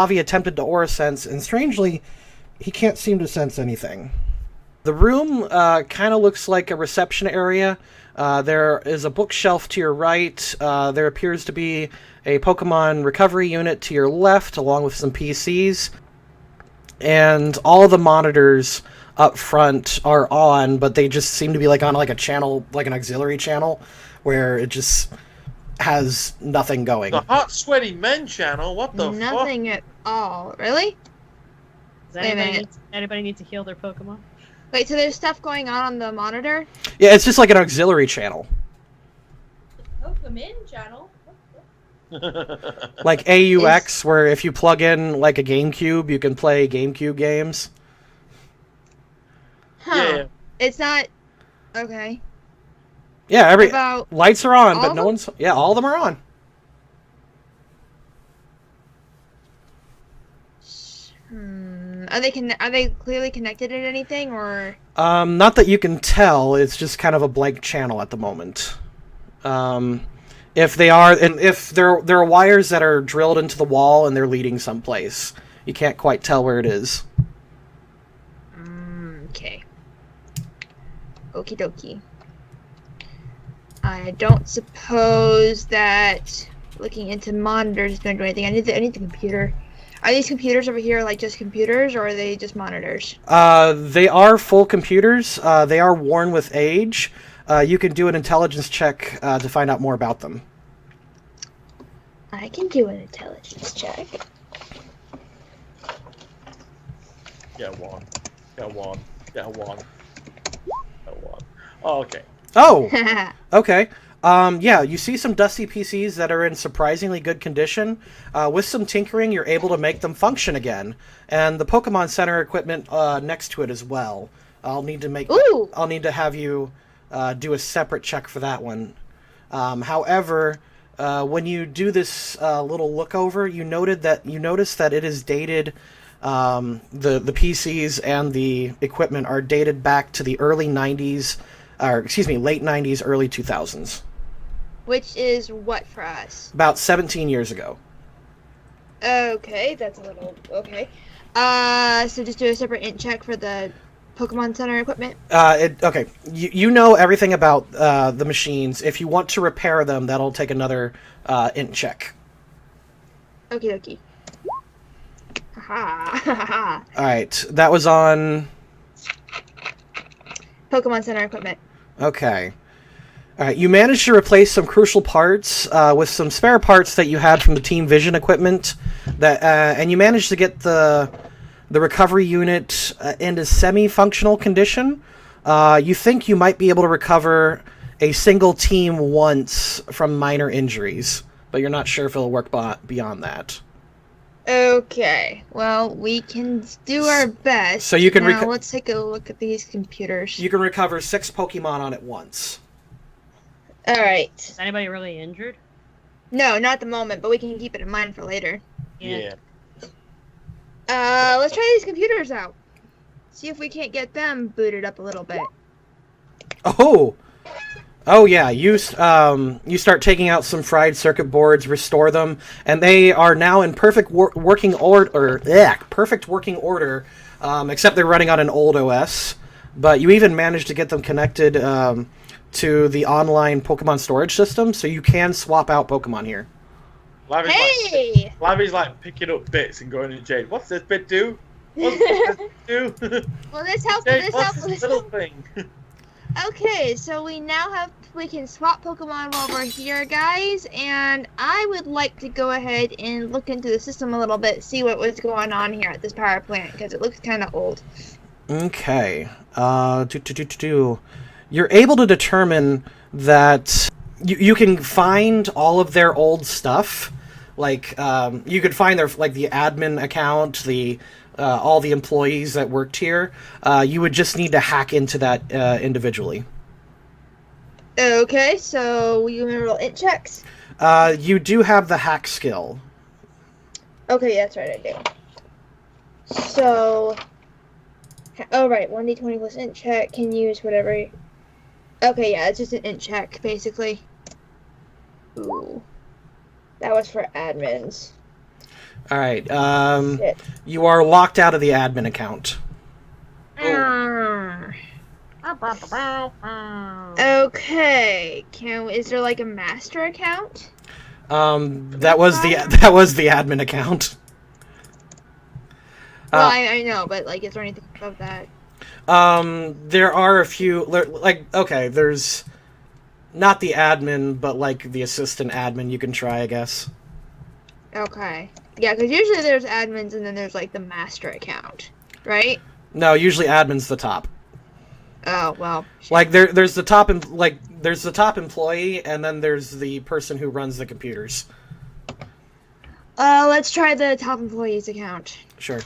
Lavi attempted to aura sense, and strangely, he can't seem to sense anything. The room kind of looks like a reception area. There is a bookshelf to your right. There appears to be a Pokemon recovery unit to your left, along with some PCs. And all the monitors up front are on, but they just seem to be like on like a channel, like an auxiliary channel, where it just has nothing going. The hot, sweaty men channel? What the fuck? Nothing at all. Really? Does anybody need to heal their Pokemon? Wait, so there's stuff going on the monitor? Yeah, it's just like an auxiliary channel. Pokemon channel? Like AUX, where if you plug in like a GameCube, you can play GameCube games. Huh. Yeah. It's not... Okay. Yeah, lights are on, but all no of one's... Yeah, all of them are on. Are they clearly connected at anything, or? Not that you can tell. It's just kind of a blank channel at the moment. If they are, and if there are wires that are drilled into the wall and they're leading someplace, you can't quite tell where it is. Okay. Okie dokie. I don't suppose that looking into monitors is going to do anything. I need the computer. Are these computers over here like just computers, or are they just monitors? They are full computers. They are worn with age. You can do an intelligence check to find out more about them. I can do an intelligence check. Get one. Get one. Get one. Get one. Oh, okay. Oh! Okay. Yeah, you see some dusty PCs that are in surprisingly good condition. With some tinkering, you're able to make them function again. And the Pokemon Center equipment next to it as well. I'll need to have you do a separate check for that one. However, when you do this little look over, you notice that it is dated. The PCs and the equipment are dated back to the early 90s, or excuse me, late 90s, early 2000s. Which is what for us? About 17 years ago. Okay, that's a little... Okay. So just do a separate int check for the Pokemon Center equipment? Okay. You know everything about the machines. If you want to repair them, that'll take another int check. Okie dokie. Haha. Alright, that was on... Pokemon Center equipment. Okay. Alright, you managed to replace some crucial parts with some spare parts that you had from the Team Vision equipment, and you managed to get the recovery unit into semi-functional condition. You think you might be able to recover a single team once from minor injuries, but you're not sure if it'll work beyond that. Okay, well, we can do our best. So you can now, let's take a look at these computers. You can recover 6 Pokemon on it once. Alright. Is anybody really injured? No, not at the moment, but we can keep it in mind for later. Yeah. Let's try these computers out. See if we can't get them booted up a little bit. Oh yeah, you start taking out some fried circuit boards, restore them, and they are now in perfect working order. Except they're running on an old OS. But you even managed to get them connected to the online Pokemon storage system, so you can swap out Pokemon here. Lavi's like picking up bits and going to Jade. What's this bit do? What's this bit do? Well, this helps. Jade, This what's helps. this little thing? Okay, so we can swap Pokemon while we're here, guys, and I would like to go ahead and look into the system a little bit, see what was going on here at this power plant, because it looks kind of old. Okay. You're able to determine that you can find all of their old stuff. Like, you could find their, like, the admin account, all the employees that worked here. You would just need to hack into that individually. Okay, so you want to roll int checks? You do have the hack skill. Okay, that's right, I do. So, oh right, 1d20 plus int check, can use whatever. Okay, yeah, it's just an int check, basically. Ooh. That was for admins. All right. Shit. You are locked out of the admin account. Okay. Is there like a master account? That was the admin account. Well, I know, but like, is there anything above that? There are a few, like, okay, there's not the admin, but like the assistant admin you can try, I guess. Okay. Yeah, because usually there's admins and then there's like the master account, right? No, usually admin's the top. Oh well. Shit. Like there's the top there's the top employee, and then there's the person who runs the computers. Let's try the top employee's account. Sure.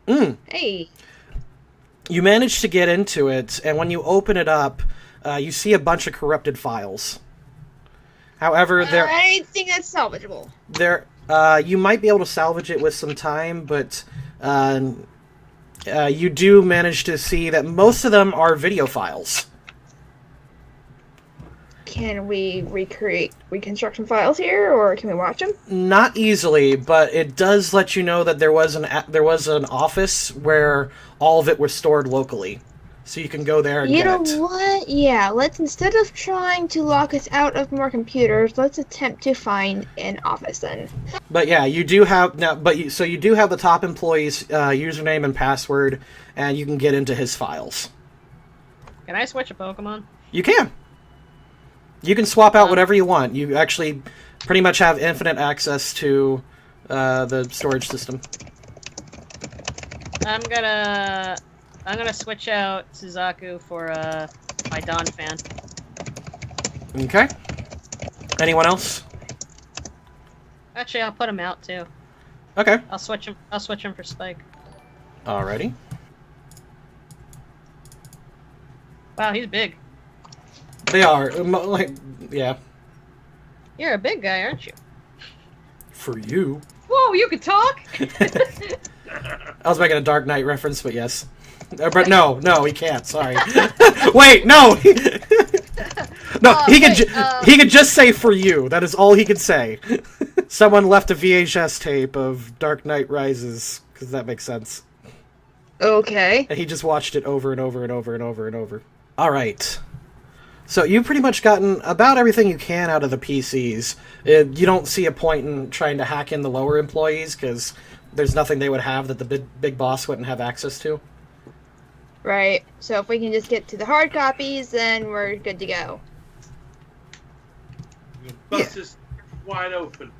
Hey. You manage to get into it, and when you open it up, you see a bunch of corrupted files. However, I think that's salvageable. you might be able to salvage it with some time, but you do manage to see that most of them are video files. Can we recreate reconstruction files here, or can we watch them? Not easily, but it does let you know that there was an office where all of it was stored locally, so you can go there and You get know it. what? Yeah, let's, instead of trying to lock us out of more computers, let's attempt to find an office then. But yeah, you do have now. So you do have the top employee's username and password, and you can get into his files. Can I switch a Pokemon? You can. You can swap out whatever you want. You actually pretty much have infinite access to the storage system. I'm gonna switch out Suzaku for my Dawn fan. Okay. Anyone else? Actually, I'll put him out too. Okay. I'll switch him for Spike. Alrighty. Wow, he's big. They are yeah. You're a big guy, aren't you? For you. Whoa, you can talk. I was making a Dark Knight reference, but yes. But no, he can't. Sorry. Wait, no. No, he could just say "for you." That is all he could say. Someone left a VHS tape of Dark Knight Rises, because that makes sense. Okay. And he just watched it over and over and over and over and over. All right. So you've pretty much gotten about everything you can out of the PCs. You don't see a point in trying to hack in the lower employees, because there's nothing they would have that the big boss wouldn't have access to. Right. So if we can just get to the hard copies, then we're good to go. The bus is wide open.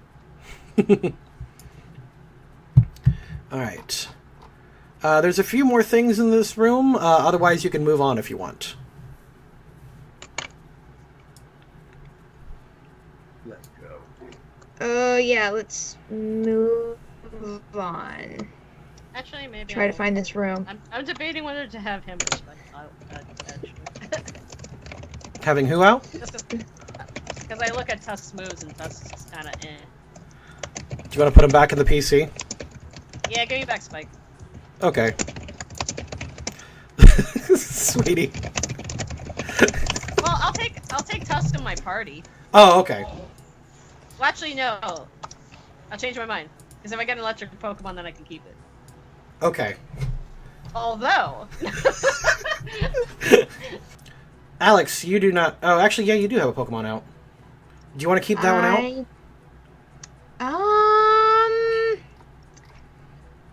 All right. There's a few more things in this room. Otherwise, you can move on if you want. Let's go. Oh yeah, let's move on. Actually, maybe Try to find this room. I'm debating whether to have him or Spike out. Actually. Having who out? Just because I look at Tusk's moves and Tusk's kind of eh. Do you want to put him back in the PC? Yeah, give me back Spike. Okay. Sweetie. Well, I'll take Tusk in my party. Oh, okay. Well, actually, no. I'll change my mind. Because if I get an electric Pokemon, then I can keep it. Okay. Although... Alex, you do not... Oh, actually, yeah, you do have a Pokemon out. Do you want to keep that one out?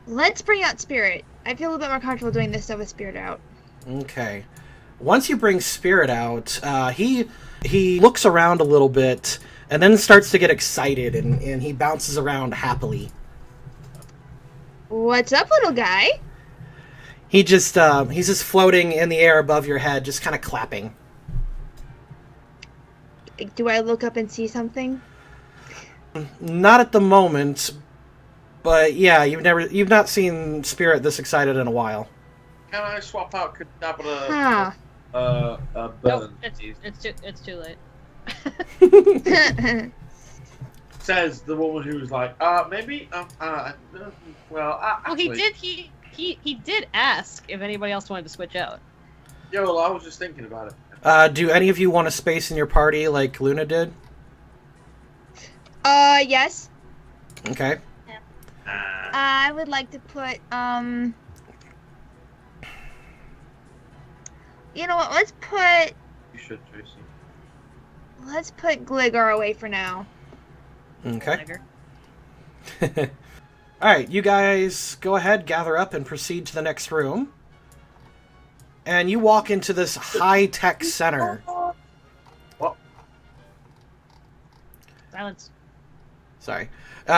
Let's bring out Spirit. I feel a little bit more comfortable doing this stuff with Spirit out. Okay. Once you bring Spirit out, he looks around a little bit, and then starts to get excited, and he bounces around happily. What's up, little guy? He's just floating in the air above your head, just kind of clapping. Do I look up and see something? Not at the moment, but yeah, you've not seen Spirit this excited in a while. Can I swap out Kadabra? Huh. Nope, Burn? it's too late. Says the woman who's like, maybe, well, Well, actually, he did ask if anybody else wanted to switch out. Yeah, well, I was just thinking about it. Do any of you want a space in your party like Luna did? Yes. Okay. I would like to put, you know what, let's put Gligar away for now. Okay. Alright, you guys go ahead, gather up, and proceed to the next room. And you walk into this high-tech center. What? Silence. Sorry.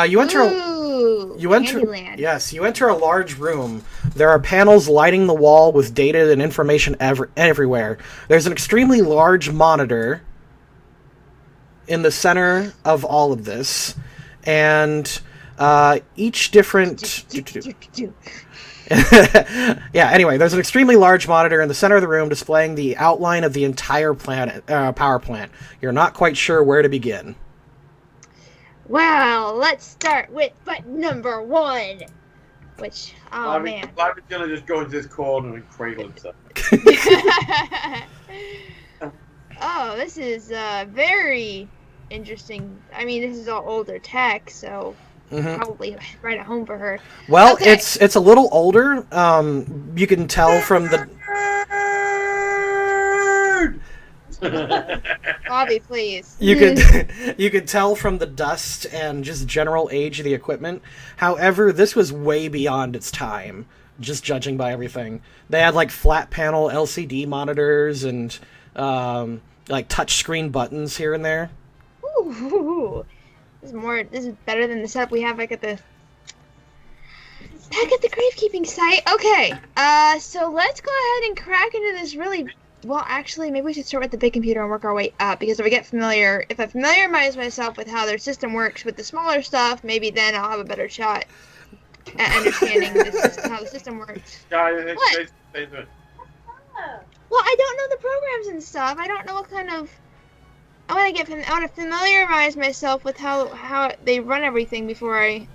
You enter Ooh, Candyland. Yes, you enter a large room. There are panels lighting the wall with data and information everywhere. There's an extremely large monitor in the center of all of this, and each different yeah, anyway, there's an extremely large monitor in the center of the room displaying the outline of the entire power plant. You're not quite sure where to begin. Well, let's start with button number 1. Which, oh man. Lavi's gonna just go into this corner and cradle himself. Oh, this is very interesting. I mean, this is all older tech, so probably right at home for her. Well, okay. it's a little older. You can tell from the... Bobby, please. You could tell from the dust and just general age of the equipment. However, this was way beyond its time, just judging by everything. They had like flat panel LCD monitors and like touchscreen buttons here and there. Ooh, this is better than the setup we have back at the gravekeeping site. Okay, so let's go ahead and crack into this really. Well, actually, maybe we should start with the big computer and work our way up, because if I familiarize myself with how their system works with the smaller stuff, maybe then I'll have a better shot at understanding how the system works. What? Well, I don't know the programs and stuff. I don't know what kind of... I want to familiarize myself with how they run everything before I...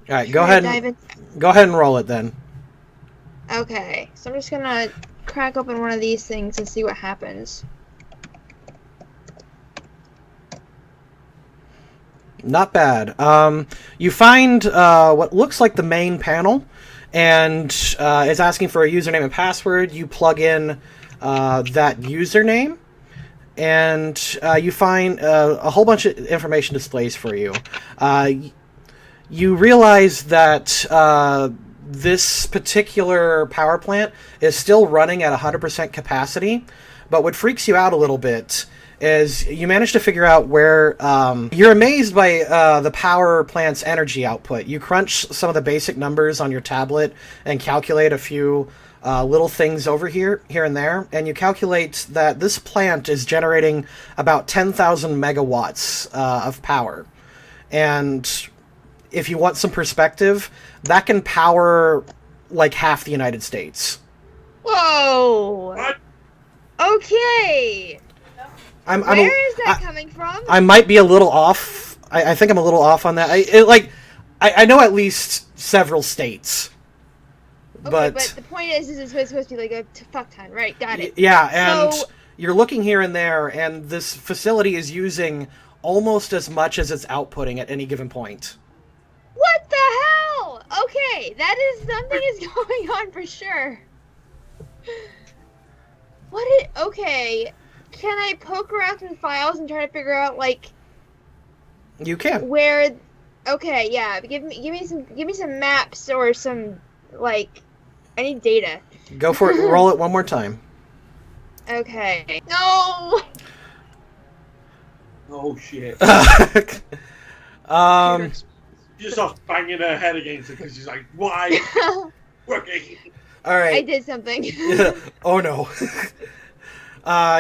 Alright, go ahead and roll it then. Okay, so I'm just gonna crack open one of these things and see what happens. Not bad. You find what looks like the main panel, and it's asking for a username and password. You plug in that username, and you find a whole bunch of information displays for you. You realize that this particular power plant is still running at 100% capacity, but what freaks you out a little bit is you manage to figure out where... you're amazed by the power plant's energy output. You crunch some of the basic numbers on your tablet and calculate a few little things over here and there, and you calculate that this plant is generating about 10,000 megawatts of power. And if you want some perspective, that can power like half the United States. Whoa! What? Okay! Where is that coming from? I might be a little off. I think I'm a little off on that. I know at least several states. Okay, but the point is it's supposed to be like a fuck ton, right? Got it. Yeah, and you're looking here and there, and this facility is using almost as much as it's outputting at any given point. What the hell? Okay, something is going on for sure. Okay, can I poke around through the files and try to figure out, like... You can. Where... Okay, yeah, give me some maps or some, like... I need data. Go for it. Roll it one more time. Okay. No! Oh, shit. She just starts banging her head against it because she's like, why? Working. All right. I did something. Oh, no.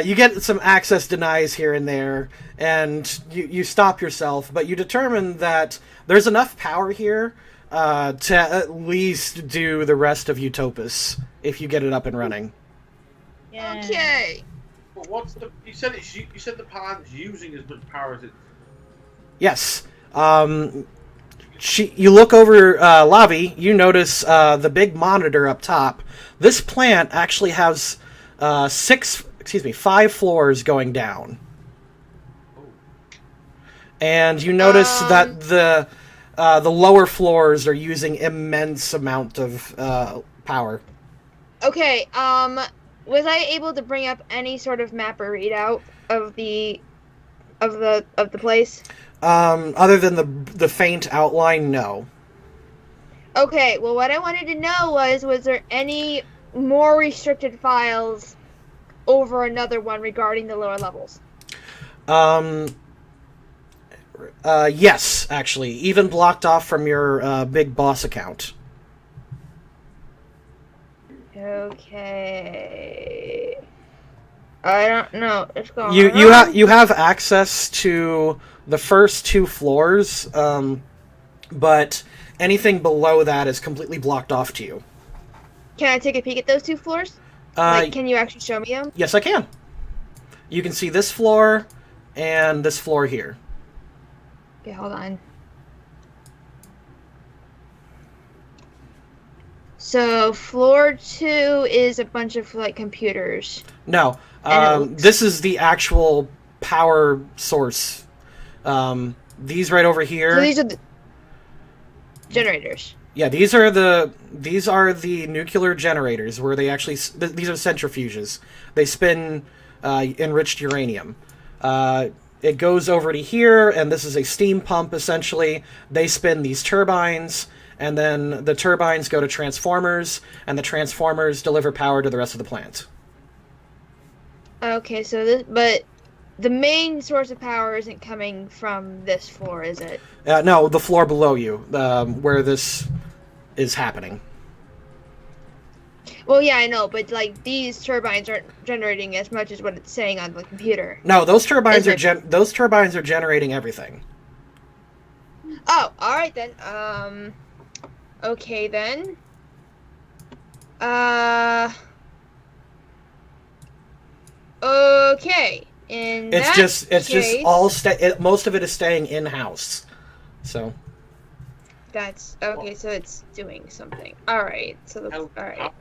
You get some access denies here and there, and you stop yourself, but you determine that there's enough power here to at least do the rest of Utopus if you get it up and running. Yeah. Okay. But what's the... You said the plan's using as much power as it... Yes. You look over Lavi, you notice the big monitor up top. This plant actually has 5 floors going down. And you notice that the lower floors are using immense amount of power. Okay, was I able to bring up any sort of map or readout of the place? Other than the faint outline, no. Okay, well, what I wanted to know was there any more restricted files over another one regarding the lower levels? Yes, actually, even blocked off from your big boss account. Okay. I don't know. Let's go. You have access to the first 2 floors, but anything below that is completely blocked off to you. Can I take a peek at those 2 floors? Can you actually show me them? Yes, I can. You can see this floor and this floor here. Okay, hold on. So floor 2 is a bunch of computers. No, this is the actual power source. These right over here. So these are the generators. Yeah, these are the nuclear generators where they actually these are centrifuges. They spin enriched uranium. It goes over to here, and this is a steam pump essentially. They spin these turbines, and then the turbines go to transformers, and the transformers deliver power to the rest of the plant. Okay, so but the main source of power isn't coming from this floor, is it? No, the floor below you, where this is happening. Well, yeah, I know, but these turbines aren't generating as much as what it's saying on the computer. No, those turbines those turbines are generating everything. Oh, all right then. Okay then. Okay. Most of it is staying in house. So. That's okay. So it's doing something. All right. So all right.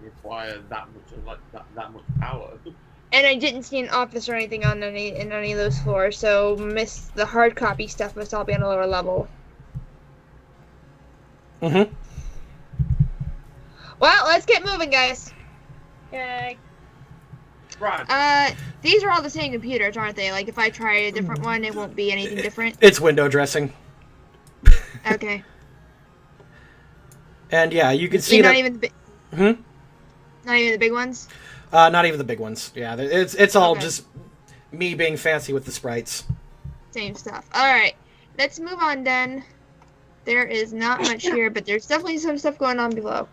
Require that much power. And I didn't see an office or anything in any of those floors. So the hard copy stuff must all be on a lower level. Mm-hmm. Well, let's get moving, guys. Yay. Right. These are all the same computers, aren't they? If I try a different one, it won't be anything different. It's window dressing. Okay. And yeah, you can see not that. Even the Not even the big ones. Not even the big ones. Yeah, it's all just me being fancy with the sprites. Same stuff. All right, let's move on then. There is not much here, but there's definitely some stuff going on below.